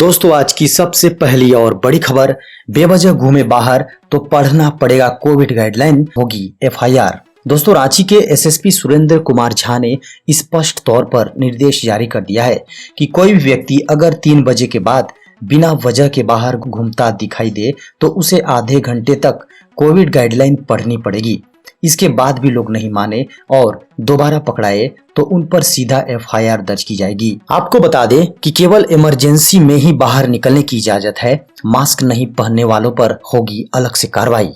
दोस्तों आज की सबसे पहली और बड़ी खबर, बेवजह घूमे बाहर तो पढ़ना पड़ेगा कोविड गाइडलाइन, होगी एफआईआर। दोस्तों रांची के एसएसपी सुरेंद्र कुमार झा ने स्पष्ट तौर पर निर्देश जारी कर दिया है कि कोई भी व्यक्ति अगर 3 बजे के बाद बिना वजह के बाहर घूमता दिखाई दे तो उसे आधे घंटे तक कोविड गाइडलाइन पढ़नी पड़ेगी। इसके बाद भी लोग नहीं माने और दोबारा पकड़ाए तो उन पर सीधा एफआईआर दर्ज की जाएगी। आपको बता दें कि केवल इमरजेंसी में ही बाहर निकलने की इजाजत है। मास्क नहीं पहनने वालों पर होगी अलग से कार्रवाई।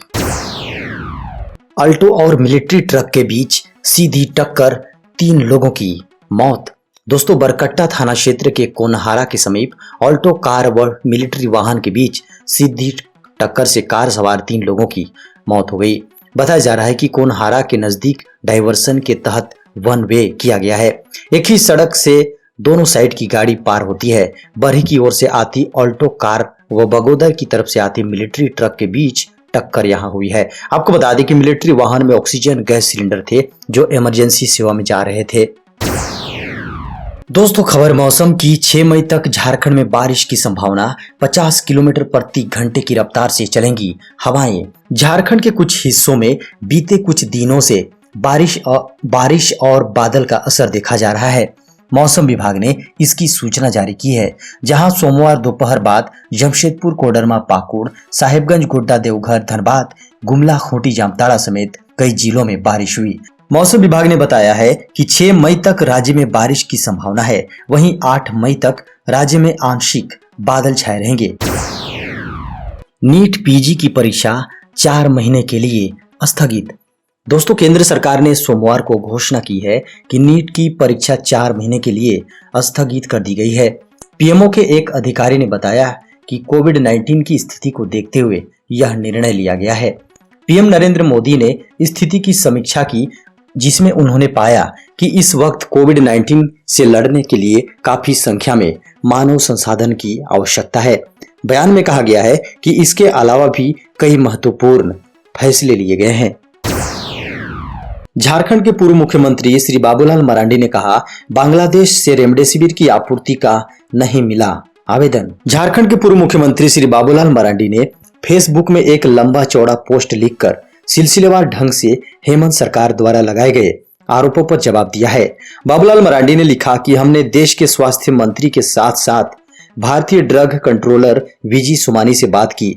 अल्टो और मिलिट्री ट्रक के बीच सीधी टक्कर, 3 लोगों की मौत। दोस्तों बरकट्टा थाना क्षेत्र के कोनहारा के समीप अल्टो कार व मिलिट्री वाहन के बीच सीधी टक्कर से कार सवार 3 लोगों की मौत हो गई। बताया जा रहा है कि कोनहारा के नजदीक डाइवर्सन के तहत 1 वे किया गया है। एक ही सड़क से दोनों साइड की गाड़ी पार होती है। बरही की ओर से आती अल्टो कार व बगोदर की तरफ से आती मिलिट्री ट्रक के बीच टक्कर यहां हुई है। आपको बता दें कि मिलिट्री वाहन में ऑक्सीजन गैस सिलेंडर थे जो इमरजेंसी सेवा में जा रहे थे। दोस्तों खबर मौसम की, 6 मई तक झारखंड में बारिश की संभावना। 50 किलोमीटर प्रति घंटे की रफ्तार से चलेंगी हवाएं। झारखंड के कुछ हिस्सों में बीते कुछ दिनों से बारिश और बादल का असर देखा जा रहा है। मौसम विभाग ने इसकी सूचना जारी की है, जहां सोमवार दोपहर बाद जमशेदपुर, कोडरमा, पाकुड़, साहेबगंज, गोड्डा, देवघर, धनबाद, गुमला, खूंटी, जामताड़ा समेत कई जिलों में बारिश हुई। मौसम विभाग ने बताया है कि 6 मई तक राज्य में बारिश की संभावना है। वहीं 8 मई तक राज्य में आंशिक बादल छाए रहेंगे। नीट पीजी की परीक्षा 4 महीने के लिए स्थगित। दोस्तों केंद्र सरकार ने सोमवार को घोषणा की है कि नीट की परीक्षा 4 महीने के लिए स्थगित कर दी गई है। पीएमओ के एक अधिकारी ने बताया कि कोविड-19 की स्थिति को देखते हुए यह निर्णय लिया गया है। पीएम नरेंद्र मोदी ने स्थिति की समीक्षा की, जिसमें उन्होंने पाया कि इस वक्त कोविड-19 से लड़ने के लिए काफी संख्या में मानव संसाधन की आवश्यकता है। बयान में कहा गया है कि इसके अलावा भी कई महत्वपूर्ण फैसले लिए गए हैं। झारखंड के पूर्व मुख्यमंत्री श्री बाबूलाल मरांडी ने कहा, बांग्लादेश से रेमडेसिविर की आपूर्ति का नहीं मिला आवेदन। झारखंड के पूर्व मुख्यमंत्री श्री बाबूलाल मरांडी ने फेसबुक में एक लंबा चौड़ा पोस्ट लिखकर सिलसिलेवार ढंग से हेमंत सरकार द्वारा लगाए गए आरोपों पर जवाब दिया है। बाबूलाल मरांडी ने लिखा कि हमने देश के स्वास्थ्य मंत्री के साथ साथ भारतीय ड्रग कंट्रोलर वीजी सोमानी से बात की।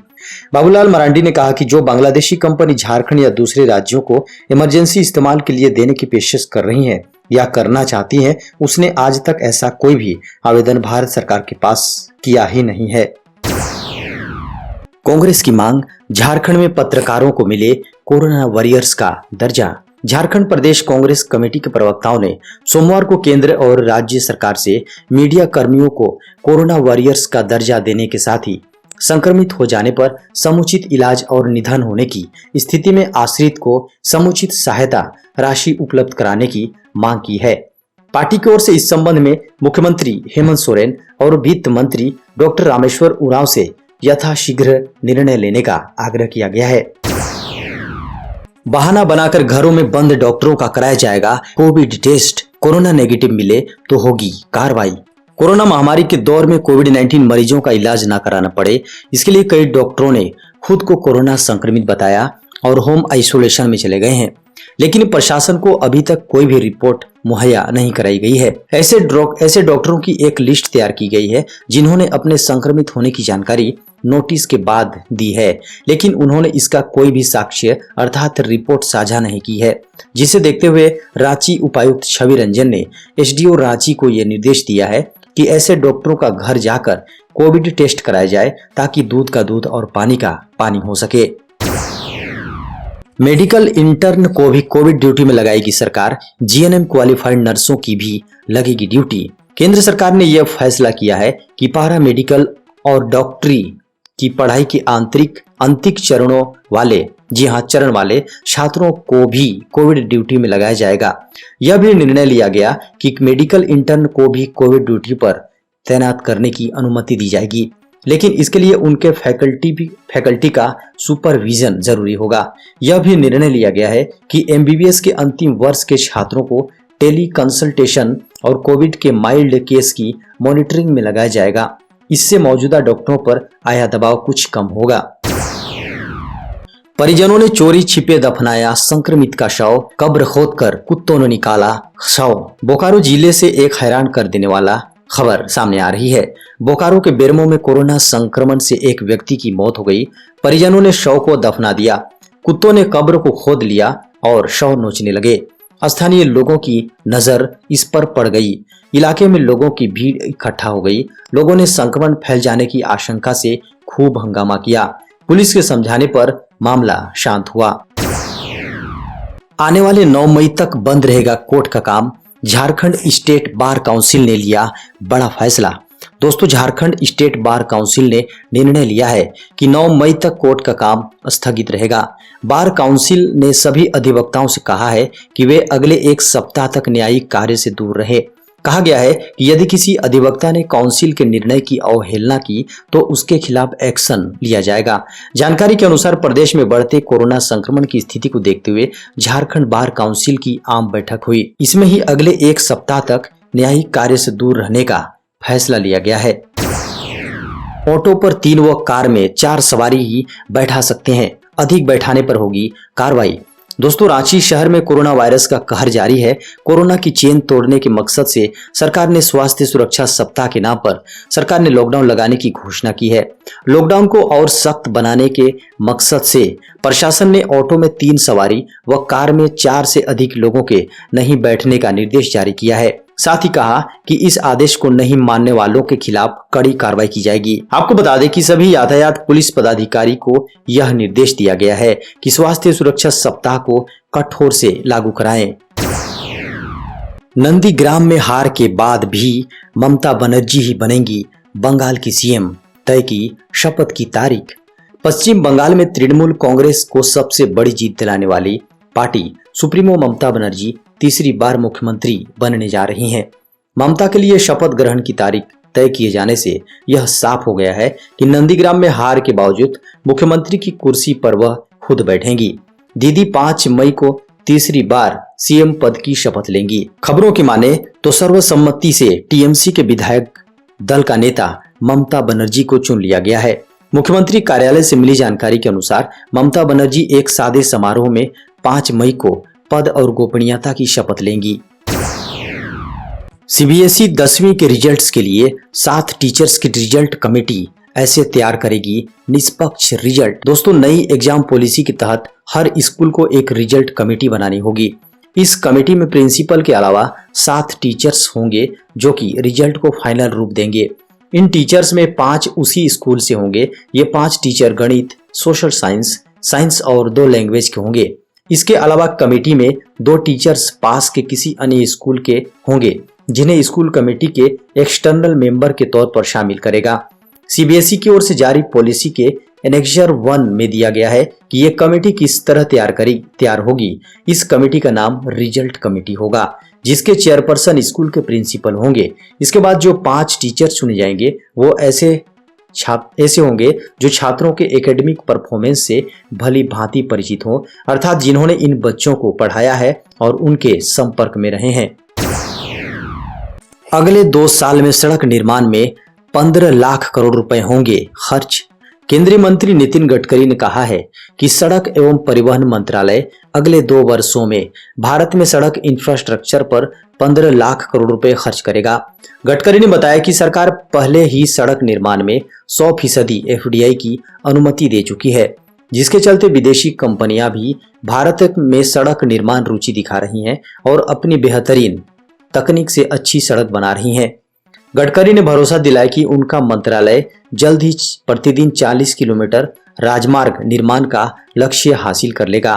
बाबूलाल मरांडी ने कहा कि जो बांग्लादेशी कंपनी झारखंड या दूसरे राज्यों को इमरजेंसी इस्तेमाल के लिए देने की पेशकश कर रही है या करना चाहती है, उसने आज तक ऐसा कोई भी आवेदन भारत सरकार के पास किया ही नहीं है। कांग्रेस की मांग, झारखंड में पत्रकारों को मिले कोरोना वॉरियर्स का दर्जा। झारखंड प्रदेश कांग्रेस कमेटी के प्रवक्ताओं ने सोमवार को केंद्र और राज्य सरकार से मीडिया कर्मियों को कोरोना वॉरियर्स का दर्जा देने के साथ ही संक्रमित हो जाने पर समुचित इलाज और निधन होने की स्थिति में आश्रित को समुचित सहायता राशि उपलब्ध कराने की मांग की है। पार्टी की ओर से इस संबंध में मुख्यमंत्री हेमंत सोरेन और वित्त मंत्री डॉक्टर रामेश्वर उरांव से यथाशीघ्र निर्णय लेने का आग्रह किया गया है। बहाना बनाकर घरों में बंद डॉक्टरों का कराया जाएगा कोविड टेस्ट, कोरोना नेगेटिव मिले तो होगी कार्रवाई। कोरोना महामारी के दौर में कोविड-19 मरीजों का इलाज न कराना पड़े, इसके लिए कई डॉक्टरों ने खुद को कोरोना संक्रमित बताया और होम आइसोलेशन में चले गए हैं, लेकिन प्रशासन को अभी तक कोई भी रिपोर्ट मुहैया नहीं कराई गई है। ऐसे डॉक्टरों की एक लिस्ट तैयार की गई है जिन्होंने अपने संक्रमित होने की जानकारी नोटिस के बाद दी है, लेकिन उन्होंने इसका कोई भी साक्ष्य अर्थात रिपोर्ट साझा नहीं की है, जिसे देखते हुए रांची उपायुक्त छवि रंजन ने एसडीओ रांची को यह निर्देश दिया है कि ऐसे डॉक्टरों का घर जाकर कोविड टेस्ट कराया जाए ताकि दूध का दूध और पानी का पानी हो सके। मेडिकल इंटर्न को भी कोविड ड्यूटी में लगाएगी सरकार, जीएनएम क्वालिफाइड नर्सों की भी लगेगी ड्यूटी। केंद्र सरकार ने यह फैसला किया है कि पारा मेडिकल और डॉक्टरी की पढ़ाई के अंतिम चरण वाले छात्रों को भी कोविड ड्यूटी में लगाया जाएगा। यह भी निर्णय लिया गया कि मेडिकल इंटर्न को भी कोविड ड्यूटी पर तैनात करने की अनुमति दी जाएगी, लेकिन इसके लिए उनके फैकल्टी का सुपरविजन जरूरी होगा। यह भी निर्णय लिया गया है कि एमबीबीएस के अंतिम वर्ष के छात्रों को टेली कंसल्टेशन और कोविड के माइल्ड केस की मॉनिटरिंग में लगाया जाएगा। इससे मौजूदा डॉक्टरों पर आया दबाव कुछ कम होगा। परिजनों ने चोरी छिपे दफनाया संक्रमित का शव, कब्र खोदकर कुत्तों ने निकाला शव। बोकारो जिले से एक हैरान कर देने वाला खबर सामने आ रही है। बोकारो के बेरमो में कोरोना संक्रमण से एक व्यक्ति की मौत हो गई। परिजनों ने शव को दफना दिया, कुत्तों ने कब्र को खोद लिया और शव नोचने लगे। स्थानीय लोगों की नजर इस पर पड़ गई। इलाके में लोगों की भीड़ इकट्ठा हो गई। लोगों ने संक्रमण फैल जाने की आशंका से खूब हंगामा किया। पुलिस के समझाने पर मामला शांत हुआ। आने वाले 9 मई तक बंद रहेगा कोर्ट का काम। झारखंड स्टेट बार काउंसिल ने लिया बड़ा फैसला। दोस्तों, झारखंड स्टेट बार काउंसिल ने निर्णय लिया है कि 9 मई तक कोर्ट का काम स्थगित रहेगा। बार काउंसिल ने सभी अधिवक्ताओं से कहा है कि वे अगले 1 सप्ताह तक न्यायिक कार्य से दूर रहे। कहा गया है कि यदि किसी अधिवक्ता ने काउंसिल के निर्णय की अवहेलना की तो उसके खिलाफ एक्शन लिया जाएगा। जानकारी के अनुसार प्रदेश में बढ़ते कोरोना संक्रमण की स्थिति को देखते हुए झारखंड बार काउंसिल की आम बैठक हुई। इसमें ही अगले 1 सप्ताह तक न्यायिक कार्य से दूर रहने का फैसला लिया गया है। ऑटो पर 3 व कार में 4 सवारी ही बैठा सकते हैं, अधिक बैठाने पर होगी कार्रवाई। दोस्तों, रांची शहर में कोरोना वायरस का कहर जारी है। कोरोना की चेन तोड़ने के मकसद से सरकार ने स्वास्थ्य सुरक्षा सप्ताह के नाम पर सरकार ने लॉकडाउन लगाने की घोषणा की है। लॉकडाउन को और सख्त बनाने के मकसद से प्रशासन ने ऑटो में 3 सवारी व कार में 4 से अधिक लोगों के नहीं बैठने का निर्देश जारी किया है। साथ ही कहा कि इस आदेश को नहीं मानने वालों के खिलाफ कड़ी कार्रवाई की जाएगी। आपको बता दें कि सभी यातायात पुलिस पदाधिकारी को यह निर्देश दिया गया है कि स्वास्थ्य सुरक्षा सप्ताह को कठोर से लागू कराएं। नंदीग्राम में हार के बाद भी ममता बनर्जी ही बनेंगी बंगाल की सीएम, तय की शपथ की तारीख। पश्चिम बंगाल में तृणमूल कांग्रेस को सबसे बड़ी जीत दिलाने वाली पार्टी सुप्रीमो ममता बनर्जी तीसरी बार मुख्यमंत्री बनने जा रही हैं। ममता के लिए शपथ ग्रहण की तारीख तय किए जाने से यह साफ हो गया है कि नंदीग्राम में हार के बावजूद मुख्यमंत्री की कुर्सी पर वह खुद बैठेंगी। दीदी 5 मई को तीसरी बार सीएम पद की शपथ लेंगी। खबरों की माने तो सर्वसम्मति से टीएमसी के विधायक दल का नेता ममता बनर्जी को चुन लिया गया है। मुख्यमंत्री कार्यालय से मिली जानकारी के अनुसार ममता बनर्जी एक सादे समारोह में 5 मई को पद और गोपनीयता की शपथ लेंगी। सीबीएसई 10वीं के रिजल्ट्स के लिए 7 टीचर्स की रिजल्ट कमेटी ऐसे तैयार करेगी निष्पक्ष रिजल्ट। दोस्तों, नई एग्जाम पॉलिसी के तहत हर स्कूल को एक रिजल्ट कमेटी बनानी होगी। इस कमेटी में प्रिंसिपल के अलावा 7 टीचर्स होंगे जो कि रिजल्ट को फाइनल रूप देंगे। इन टीचर्स में 5 उसी स्कूल से होंगे। ये 5 टीचर गणित, सोशल साइंस और 2 लैंग्वेज के होंगे। इसके अलावा कमेटी में 2 टीचर्स पास के किसी अन्य स्कूल के होंगे जिन्हें स्कूल कमेटी के एक्सटर्नल मेंबर के तौर पर शामिल करेगा। सीबीएसई की ओर से जारी पॉलिसी के एनेक्सर 1 में दिया गया है कि यह कमेटी किस तरह तैयार होगी। इस कमेटी का नाम रिजल्ट कमेटी होगा जिसके चेयरपर्सन स्कूल के प्रिंसिपल होंगे। इसके बाद जो 5 टीचर चुने जाएंगे वो ऐसे होंगे जो छात्रों के एकेडमिक परफॉर्मेंस से भली भांति परिचित हो, अर्थात जिन्होंने इन बच्चों को पढ़ाया है और उनके संपर्क में रहे हैं। अगले 2 साल में सड़क निर्माण में 15 लाख करोड़ रुपए होंगे खर्च। केंद्रीय मंत्री नितिन गडकरी ने कहा है कि सड़क एवं परिवहन मंत्रालय अगले 2 वर्षों में भारत में सड़क इंफ्रास्ट्रक्चर पर 15 लाख करोड़ रुपए खर्च करेगा। गडकरी ने बताया कि सरकार पहले ही सड़क निर्माण में 100% एफडीआई की अनुमति दे चुकी है, जिसके चलते विदेशी कंपनियां भी भारत में सड़क निर्माण रुचि दिखा रही हैं और अपनी बेहतरीन तकनीक से अच्छी सड़क बना रही हैं। गडकरी ने भरोसा दिलाया कि उनका मंत्रालय जल्द ही प्रतिदिन 40 किलोमीटर राजमार्ग निर्माण का लक्ष्य हासिल कर लेगा।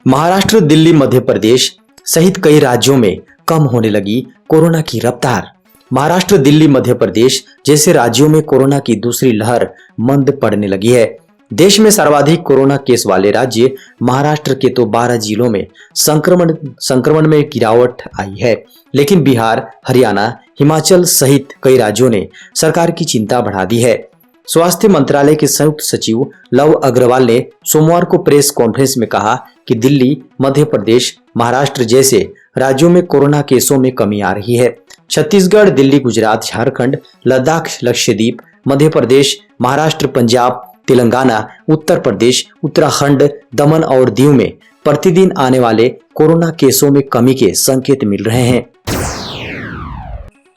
महाराष्ट्र, दिल्ली, मध्य प्रदेश सहित कई राज्यों में कम होने लगी कोरोना की रफ्तार। महाराष्ट्र, दिल्ली, मध्य प्रदेश जैसे राज्यों में कोरोना की दूसरी लहर मंद पड़ने लगी है। देश में सर्वाधिक कोरोना केस वाले राज्य महाराष्ट्र के तो 12 जिलों में संक्रमण में गिरावट आई है, लेकिन बिहार, हरियाणा, हिमाचल सहित कई राज्यों ने सरकार की चिंता बढ़ा दी है। स्वास्थ्य मंत्रालय के संयुक्त सचिव लव अग्रवाल ने सोमवार को प्रेस कॉन्फ्रेंस में कहा कि दिल्ली, मध्य प्रदेश, महाराष्ट्र जैसे राज्यों में कोरोना केसों में कमी आ रही है। छत्तीसगढ़, दिल्ली, गुजरात, झारखंड, लद्दाख, लक्षद्वीप, मध्य प्रदेश, महाराष्ट्र, पंजाब, तेलंगाना, उत्तर प्रदेश, उत्तराखंड, दमन और दीव में प्रतिदिन आने वाले कोरोना केसों में कमी के संकेत मिल रहे हैं।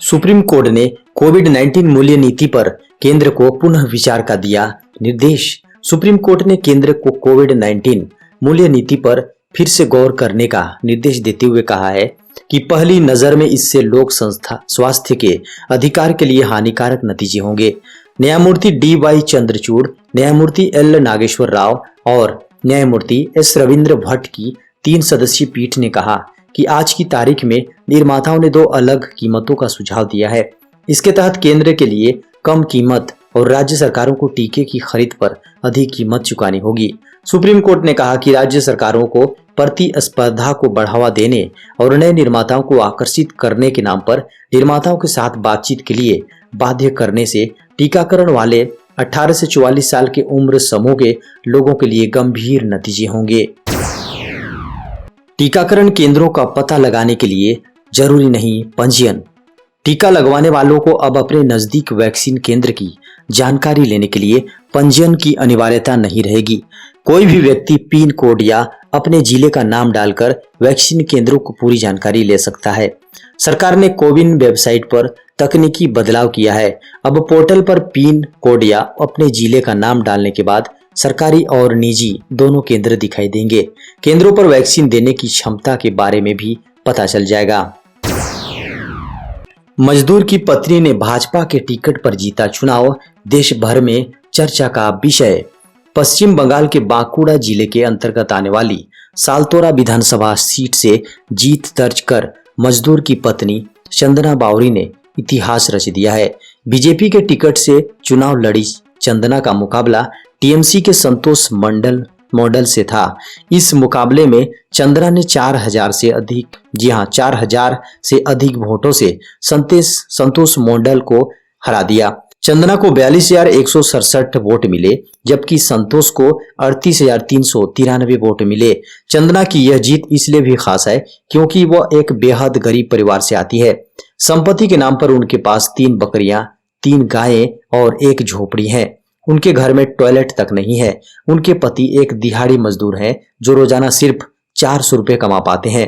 सुप्रीम कोर्ट ने कोविड-19 मूल्य नीति पर केंद्र को पुनः विचार का दिया निर्देश। सुप्रीम कोर्ट ने केंद्र को कोविड-19 मूल्य नीति पर फिर से गौर करने का निर्देश देते हुए कहा है कि पहली नजर में इससे लोक संस्था स्वास्थ्य के अधिकार के लिए हानिकारक नतीजे होंगे। न्यायमूर्ति डी.वाई. चंद्रचूड़, न्यायमूर्ति एल. नागेश्वर राव और न्यायमूर्ति एस. रविंद्र भट्ट की 3 सदस्यीय पीठ ने कहा कि आज की तारीख में निर्माताओं ने 2 अलग कीमतों का सुझाव दिया है। इसके तहत केंद्र के लिए कम कीमत और राज्य सरकारों को टीके की खरीद पर अधिक कीमत चुकानी होगी। सुप्रीम कोर्ट ने कहा कि राज्य सरकारों को प्रतिस्पर्धा को बढ़ावा देने और नए निर्माताओं को आकर्षित करने के नाम पर निर्माताओं के साथ बातचीत के लिए बाध्य करने से टीकाकरण वाले 18 से 44 साल के उम्र समूह के लोगों के लिए गंभीर नतीजे होंगे। टीकाकरण केंद्रों का पता लगाने के लिए जरूरी नहीं पंजीयन। टीका लगवाने वालों को अब अपने नजदीक वैक्सीन केंद्र की जानकारी लेने के लिए पंजीयन की अनिवार्यता नहीं रहेगी। कोई भी व्यक्ति पिन कोड या अपने जिले का नाम डालकर वैक्सीन केंद्रों को पूरी जानकारी ले सकता है। सरकार ने कोविन वेबसाइट पर तकनीकी बदलाव किया है। अब पोर्टल पर पिन कोड या अपने जिले का नाम डालने के बाद सरकारी और निजी दोनों केंद्र दिखाई देंगे। केंद्रों पर वैक्सीन देने की क्षमता के बारे में भी पता चल जाएगा। मजदूर की पत्नी ने भाजपा के टिकट पर जीता चुनाव, देश भर में चर्चा का विषय। पश्चिम बंगाल के बांकुड़ा जिले के अंतर्गत आने वाली सालतोरा विधानसभा सीट से जीत दर्ज कर मजदूर की पत्नी चंदना बावरी ने इतिहास रच दिया है। बीजेपी के टिकट से चुनाव लड़ी चंदना का मुकाबला टीएमसी के संतोष मॉडल से था। इस मुकाबले में चंदना ने 4000 से अधिक 4000 से अधिक वोटों से संतोष मॉडल को हरा दिया। चंदना को 42,167 वोट मिले, जबकि संतोष को 38,393 वोट मिले। चंदना की यह जीत इसलिए भी खास है क्योंकि वह एक बेहद गरीब परिवार से आती है। संपत्ति के नाम पर उनके पास 3 बकरियां, 3 गायें और 1 झोपड़ी है। उनके घर में टॉयलेट तक नहीं है। उनके पति एक दिहाड़ी मजदूर हैं जो रोजाना सिर्फ 400 रुपए कमा पाते हैं।